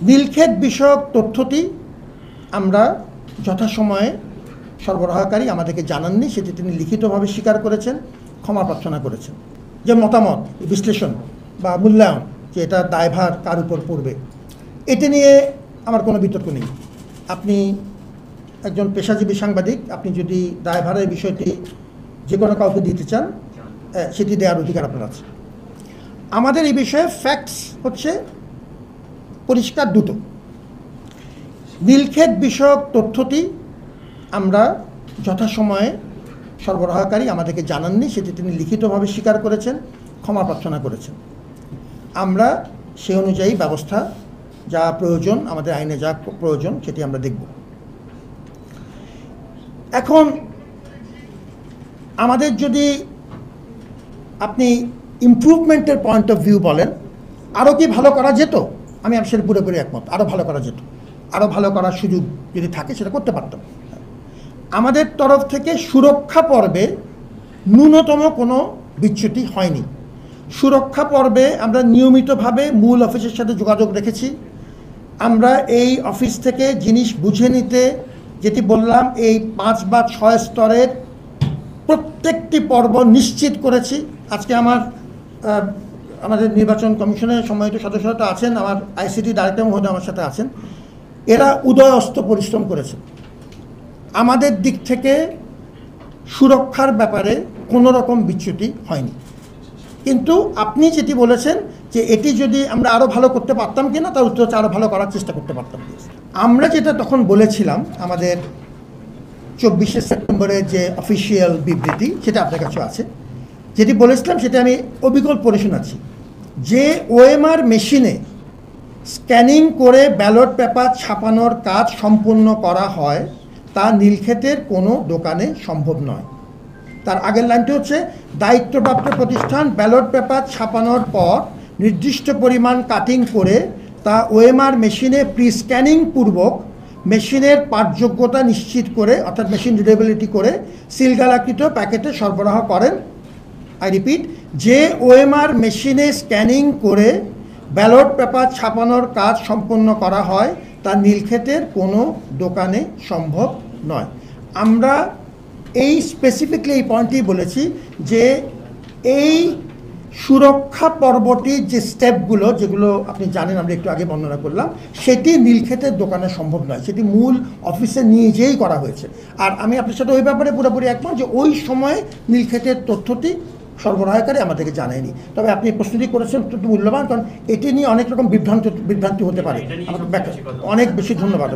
নীলক্ষেত বিষয়ক তথ্যটি আমরা যথাসময়ে সরবরাহকারী আমাদেরকে জানাননি, সেটি তিনি লিখিতভাবে স্বীকার করেছেন, ক্ষমা প্রার্থনা করেছেন। যে মতামত, বিশ্লেষণ বা মূল্যায়ন যে এটা দায়ভার কার উপর পড়বে, এটি নিয়ে আমার কোনো বিতর্ক নেই। আপনি একজন পেশাজীবী সাংবাদিক, আপনি যদি দায়ভারের বিষয়টি যে কোনো কাউকে দিতে চান সেটি দেওয়ার অধিকার আপনার আছে। আমাদের এই বিষয়ে ফ্যাক্টস হচ্ছে পরিষ্কার দুটো। নীলক্ষেত বিষয়ক তথ্যটি আমরা যথাসময়ে সরবরাহকারী আমাদেরকে জানাননি, সেটি তিনি লিখিতভাবে স্বীকার করেছেন, ক্ষমা প্রার্থনা করেছেন। আমরা সে অনুযায়ী ব্যবস্থা যা প্রয়োজন, আমাদের আইনে যা প্রয়োজন সেটি আমরা দেখব। এখন আমাদের যদি আপনি ইমপ্রুভমেন্টের পয়েন্ট অফ ভিউ বলেন, আরও কি ভালো করা যেত, আমি আপনার সাথে পুরোপুরি একমত। আরও ভালো করা যেত, আরও ভালো করার সুযোগ যদি থাকে সেটা করতে পারতাম। আমাদের তরফ থেকে সুরক্ষা পর্বে ন্যূনতম কোনো বিচ্যুতি হয়নি। সুরক্ষা পর্বে আমরা নিয়মিতভাবে মূল অফিসের সাথে যোগাযোগ রেখেছি। আমরা এই অফিস থেকে জিনিস বুঝে নিতে, যেটি বললাম, এই 5 বা 6 স্তরের প্রত্যেকটি পর্ব নিশ্চিত করেছি। আজকে আমাদের নির্বাচন কমিশনের সম্মানিত সদস্যরা আছেন, আমার আইসিটি ডাইরেক্টর মহোদয় আমার সাথে আছেন। এরা উদয়স্ত পরিশ্রম করেছে। আমাদের দিক থেকে সুরক্ষার ব্যাপারে কোনো রকম বিচ্যুতি হয়নি। কিন্তু আপনি যেটি বলেছেন যে এটি যদি আমরা আরও ভালো করতে পারতাম কিনা, তার উত্তর হচ্ছে আরও ভালো করার চেষ্টা করতে পারতাম। আমরা যেটা তখন বলেছিলাম, আমাদের 24শে সেপ্টেম্বরের যে অফিসিয়াল বিবৃতি, সেটা আপনার কাছে আছে, যেটি বলেছিলাম সেটা আমি অবিকল পড়ে শোনাচ্ছি। যে ওএমআর মেশিনে স্ক্যানিং করে ব্যালট পেপার ছাপানোর কাজ সম্পূর্ণ করা হয় তা নীলক্ষেতের কোনো দোকানে সম্ভব নয়। তার আগের লাইনটি হচ্ছে, দায়িত্বপ্রাপ্ত প্রতিষ্ঠান ব্যালট পেপার ছাপানোর পর নির্দিষ্ট পরিমাণ কাটিং করে তা ওএমআর মেশিনে প্রি স্ক্যানিং পূর্বক মেশিনের পাঠযোগ্যতা নিশ্চিত করে, অর্থাৎ মেশিন রিডেবিলিটি করে সিলগালাকৃত প্যাকেটে সরবরাহ করেন। আই রিপিট, যে ওএমআর মেশিনে স্ক্যানিং করে ব্যালট পেপার ছাপানোর কাজ সম্পন্ন করা হয় তা নীলক্ষেতের কোনো দোকানে সম্ভব নয়। আমরা এই স্পেসিফিকলি এই পয়েন্টটি বলেছি যে এই সুরক্ষা পর্বটির যে স্টেপগুলো, যেগুলো আপনি জানেন, আমরা একটু আগে বর্ণনা করলাম, সেটি নীলক্ষেতের দোকানে সম্ভব নয়, সেটি মূল অফিসে নিয়ে যেয়েই করা হয়েছে। আর আমি আপনার সাথে ওই ব্যাপারে পুরোপুরি একমত যে ওই সময়ে নীলক্ষেতের তথ্যটি সরবরাহকারী আমাদেরকে জানায়নি। তবে আপনি প্রশ্নটি করেছেন অত্যন্ত মূল্যবান, কারণ এটি নিয়ে অনেক রকম বিভ্রান্তি হতে পারে। অনেক বেশি ধন্যবাদ।